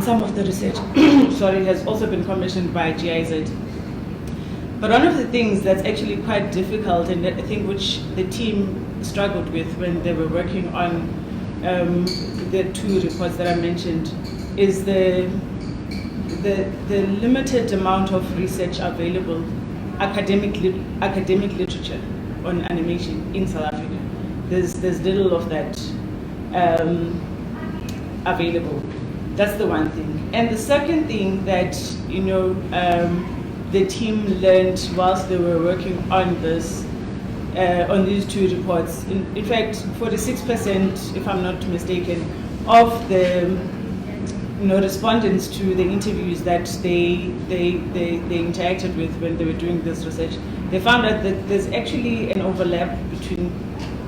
some of the research has also been commissioned by GIZ. But one of the things that's actually quite difficult, and I think which the team struggled with when they were working on the two reports that I mentioned, is the limited amount of research available, academic literature on animation in South Africa. There's little of that available. That's the one thing. And the second thing that, you know, the team learned whilst they were working on this, on these two reports. In fact, 46%, if I'm not mistaken, of the respondents to the interviews that they interacted with when they were doing this research, they found out that there's actually an overlap between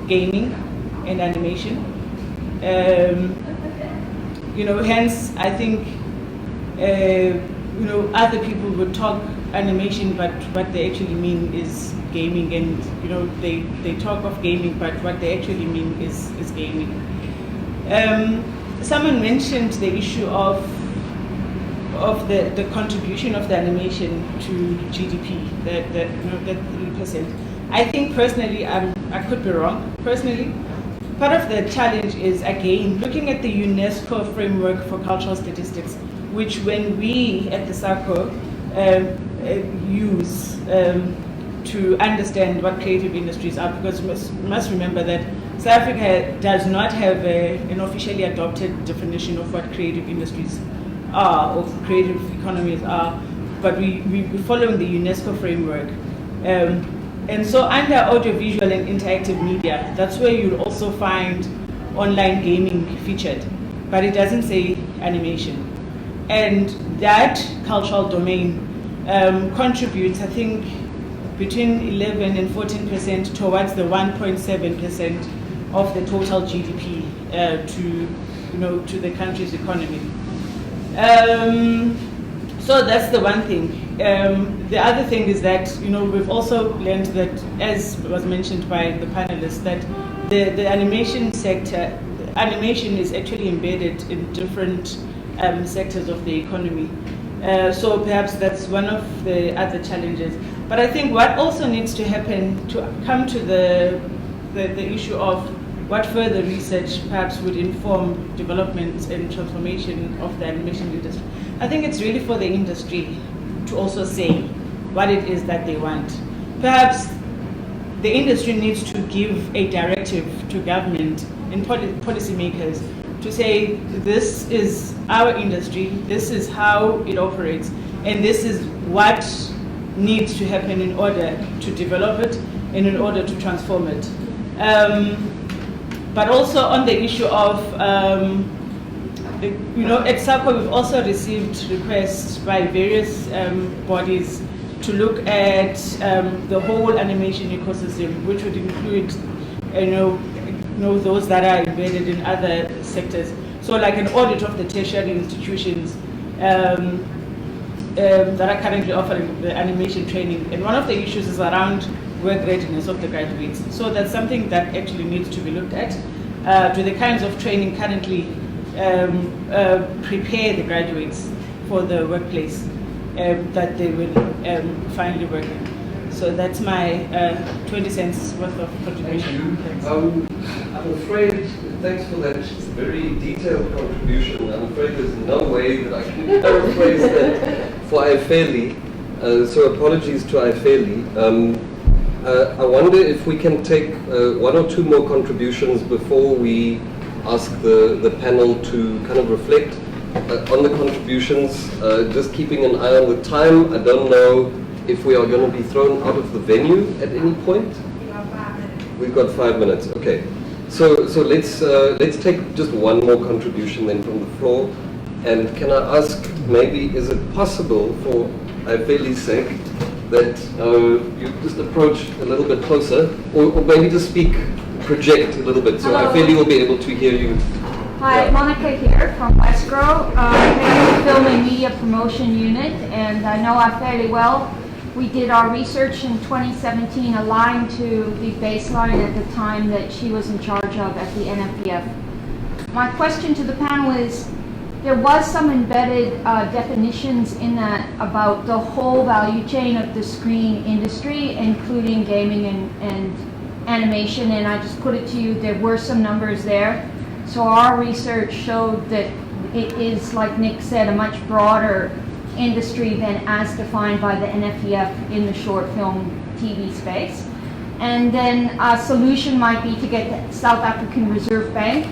gaming and animation. Hence I think other people would talk animation, but what they actually mean is gaming, and they talk of gaming, but what they actually mean is gaming. Someone mentioned the issue of the contribution of the animation to GDP, that 3%. I think personally, I could be wrong. Personally, part of the challenge is, again, looking at the UNESCO framework for cultural statistics, which when we at the SACO use to understand what creative industries are, because we must remember that South Africa does not have an officially adopted definition of what creative industries are, or creative economies are, but we're following the UNESCO framework. And so under audiovisual and interactive media, that's where you'll also find online gaming featured, but it doesn't say animation. And that cultural domain contributes, I think, between 11 and 14% towards the 1.7% of the total GDP to the country's economy. So that's the one thing. the other thing is that, we've also learned that, as was mentioned by the panelists, that the animation sector, animation is actually embedded in different sectors of the economy. So perhaps that's one of the other challenges. But I think what also needs to happen to come to the issue of what further research perhaps would inform development and transformation of the animation industry. I think it's really for the industry to also say what it is that they want. Perhaps the industry needs to give a directive to government and policymakers to say, this is our industry, this is how it operates, and this is what needs to happen in order to develop it and in order to transform it. But also on the issue of, at SACO we've also received requests by various bodies to look at the whole animation ecosystem, which would include, those that are embedded in other sectors. So like an audit of the tertiary institutions that are currently offering the animation training. And one of the issues is around work readiness of the graduates. So that's something that actually needs to be looked at. Do the kinds of training currently prepare the graduates for the workplace that they will finally work in? So that's my 20 cents worth of contribution. I'm afraid, thanks for that very detailed contribution. I'm afraid there's no way that I can paraphrase that for iFairly. So apologies to iFairly. I wonder if we can take one or two more contributions before we ask the panel to kind of reflect on the contributions, just keeping an eye on the time. I don't know if we are going to be thrown out of the venue at any point. We've got 5 minutes. Okay. So let's take just one more contribution then from the floor. And can I ask, maybe is it possible, for iFairly's sake, that you just approach a little bit closer, or maybe just project a little bit, so iFairly will be able to hear you. Hi, yeah. Monica here from Westgrow, Film and Media Promotion Unit, and I know iFairly well. We did our research in 2017 aligned to the baseline at the time that she was in charge of at the NFPF. My question to the panel is, there was some embedded definitions in that about the whole value chain of the screen industry, including gaming and animation, and I just put it to you, there were some numbers there. So our research showed that it is, like Nick said, a much broader industry than as defined by the NFPF in the short film TV space. And then a solution might be to get the South African Reserve Bank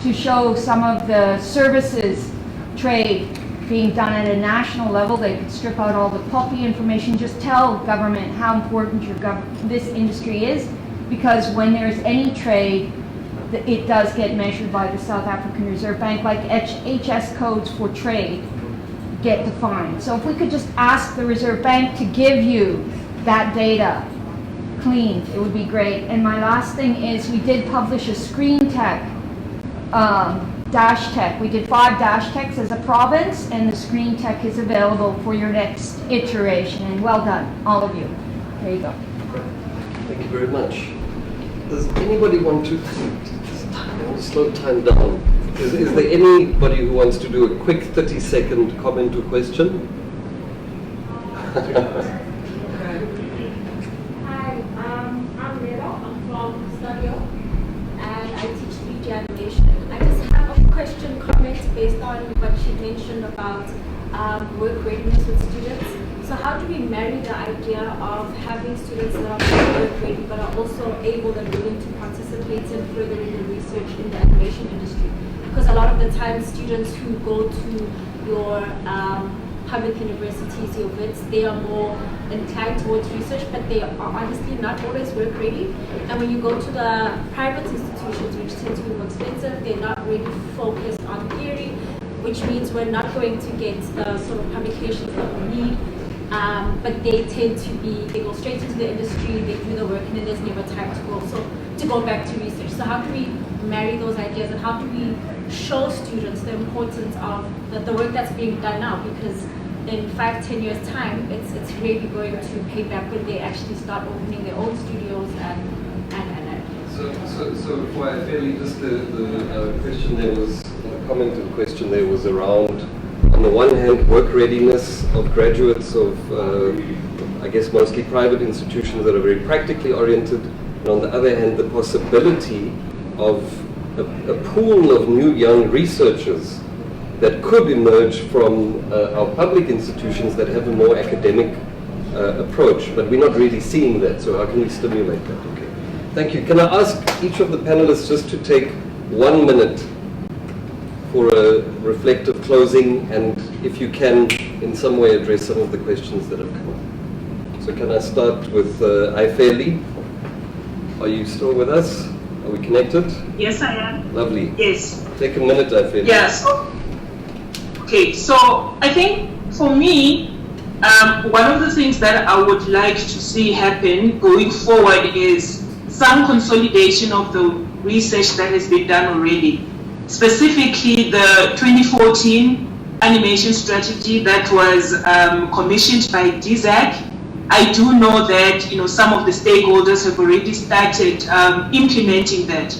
to show some of the services trade being done at a national level. They could strip out all the puppy information, just tell government how important this industry is, because when there's any trade, it does get measured by the South African Reserve Bank, like HS codes for trade get defined. So if we could just ask the Reserve Bank to give you that data cleaned, it would be great. And my last thing is, we did publish a screen tech, dash tech. We did 5 dash techs as a province, and the screen tech is available for your next iteration. And well done, all of you. There you go. Thank you very much. Does anybody want to slow time down? Is there anybody who wants to do a quick 30-second comment or question? Hi, I'm Rita. I'm from Studio, and I teach 3D animation. I just have a question, comment based on what she mentioned about work readiness with students. So how do we marry the idea of having students that are work ready but are also able and willing to participate in furthering the research in the animation industry? Because a lot of the time, students who go to your public universities, your WITs, they are more inclined towards research, but they are honestly not always work ready. And when you go to the private institutions, which tend to be more expensive, they're not really focused on theory, which means we're not going to get the sort of publications that we need. But they tend to they go straight into the industry, they do the work, and then there's never time to go back to research. So how do we marry those ideas, and how do we show students the importance of the work that's being done now? Because in 5-10 years time, it's really going to pay back when they actually start opening their own studios and. So before I fairly, just the question there was, a comment and question there was around, on the one hand, work readiness of graduates of, I guess, mostly private institutions that are very practically oriented, and on the other hand, the possibility of a pool of new young researchers that could emerge from our public institutions that have a more academic approach, but we're not really seeing that, so how can we stimulate that? Okay. Thank you. Can I ask each of the panelists just to take 1 minute for a reflective closing, and if you can, in some way address some of the questions that have come up. So can I start with Aifeli? Are you still with us? Are we connected? Yes, I am. Lovely. Yes. Take a minute, Aifeli. Yes. Okay, so I think for me, one of the things that I would like to see happen going forward is some consolidation of the research that has been done already. Specifically, the 2014 animation strategy that was commissioned by DZAC. I do know that some of the stakeholders have already started implementing that.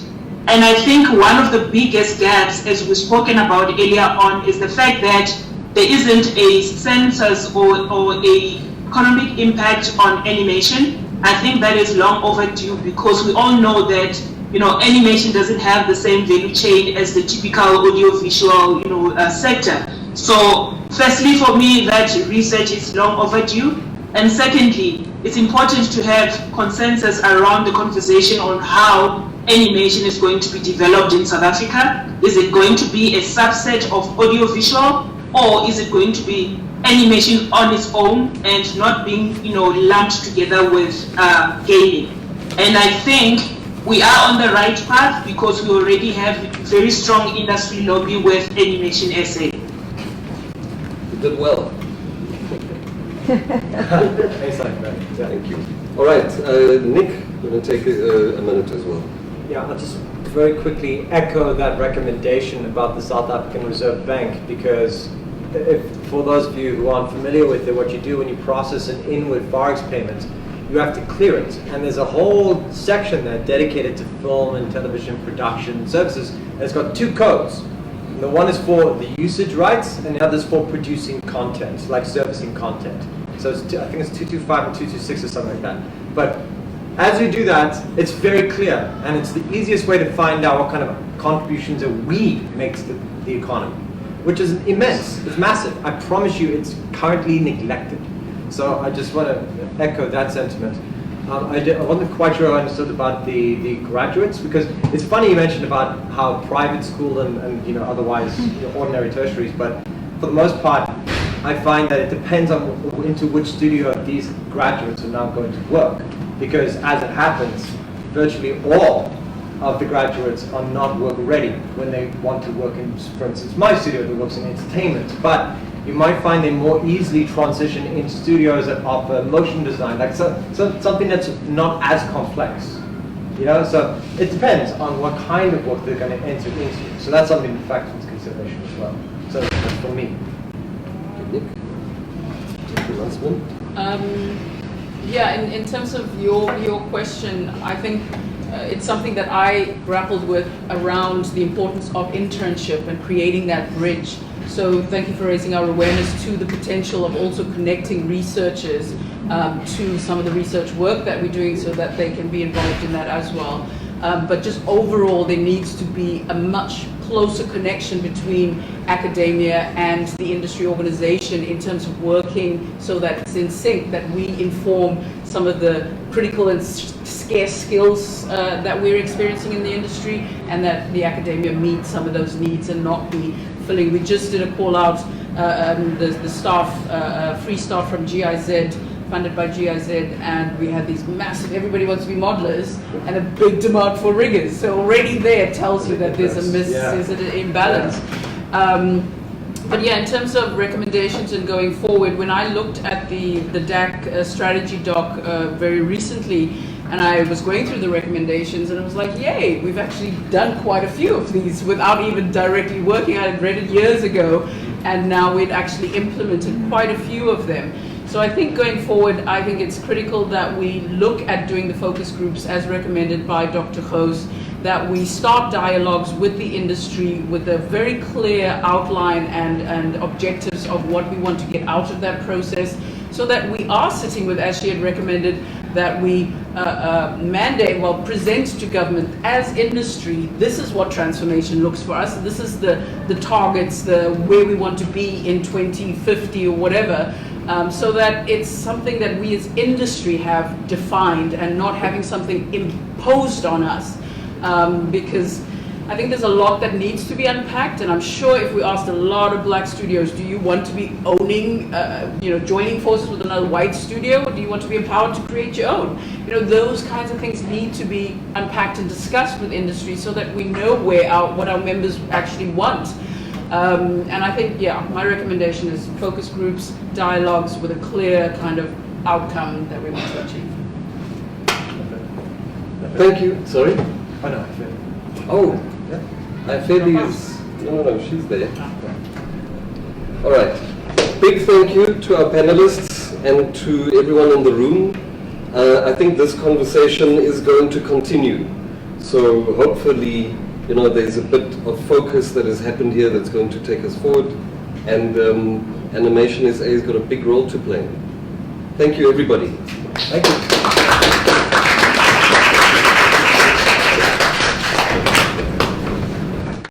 And I think one of the biggest gaps, as we've spoken about earlier on, is the fact that there isn't a census or a economic impact on animation. I think that is long overdue, because we all know that animation doesn't have the same value chain as the typical audiovisual sector. So firstly, for me, that research is long overdue. And secondly, it's important to have consensus around the conversation on how animation is going to be developed in South Africa. Is it going to be a subset of audiovisual, or is it going to be animation on its own and not being lumped together with gaming? And I think we are on the right path, because we already have very strong industry lobby with Animation SA. You did well. Thank you. All right, Nick, we're going to take a minute as well. Yeah, I'll just very quickly echo that recommendation about the South African Reserve Bank, because for those of you who aren't familiar with it, what you do when you process an inward Forex payment, you have to clear it. And there's a whole section there dedicated to film and television production services, and it's got 2 codes. And the one is for the usage rights, and the other is for producing content, like servicing content. So it's I think it's 225 and 226 or something like that. But as you do that, it's very clear, and it's the easiest way to find out what kind of contributions that we make to the economy, which is immense. It's massive. I promise you, it's currently neglected. So I just want to echo that sentiment. I wasn't quite sure I understood about the graduates, because it's funny you mentioned about how private school and otherwise ordinary tertiaries, but for the most part, I find that it depends on into which studio these graduates are now going to work, because as it happens, virtually all of the graduates are not work ready when they want to work in, for instance, my studio that works in entertainment. But you might find they more easily transition into studios that offer motion design, like something that's not as complex. So it depends on what kind of work they're going to enter into. So that's something to factor into consideration as well. So that's for me. Yeah, in terms of your question, I think it's something that I grappled with around the importance of internship and creating that bridge. So thank you for raising our awareness to the potential of also connecting researchers to some of the research work that we're doing, so that they can be involved in that as well. But just overall, there needs to be a much closer connection between academia and the industry organization in terms of working so that it's in sync, that we inform some of the critical and scarce skills that we're experiencing in the industry, and that the academia meets some of those needs and not be filling. We just did a call out, the staff, free staff from GIZ, funded by GIZ, and we had these massive, everybody wants to be modelers, and a big demand for riggers. So already there tells you that there's a there's an imbalance. But yeah, in terms of recommendations and going forward, when I looked at the DAC strategy doc very recently, and I was going through the recommendations, and I was like, yay, we've actually done quite a few of these without even directly working. I had read it years ago, and now we'd actually implemented quite a few of them. So I think going forward, I think it's critical that we look at doing the focus groups as recommended by Dr. Ghoos, that we start dialogues with the industry with a very clear outline and objectives of what we want to get out of that process, so that we are sitting with, as she had recommended, that we mandate, well, present to government as industry, this is what transformation looks for us, this is the targets, where we want to be in 2050 or whatever, so that it's something that we as industry have defined and not having something imposed on us. Because I think there's a lot that needs to be unpacked, and I'm sure if we asked a lot of black studios, do you want to be owning, joining forces with another white studio, or do you want to be empowered to create your own? Those kinds of things need to be unpacked and discussed with industry so that we know what our members actually want. And I think, my recommendation is focus groups, dialogues with a clear kind of outcome that we want to achieve. Thank you. Sorry? Oh, no. Oh, Ifeli is... No, she's there. All right. Big thank you to our panelists and to everyone in the room. I think this conversation is going to continue. So hopefully, there's a bit of focus that has happened here that's going to take us forward. And Animation SA has got a big role to play. Thank you, everybody. Thank you.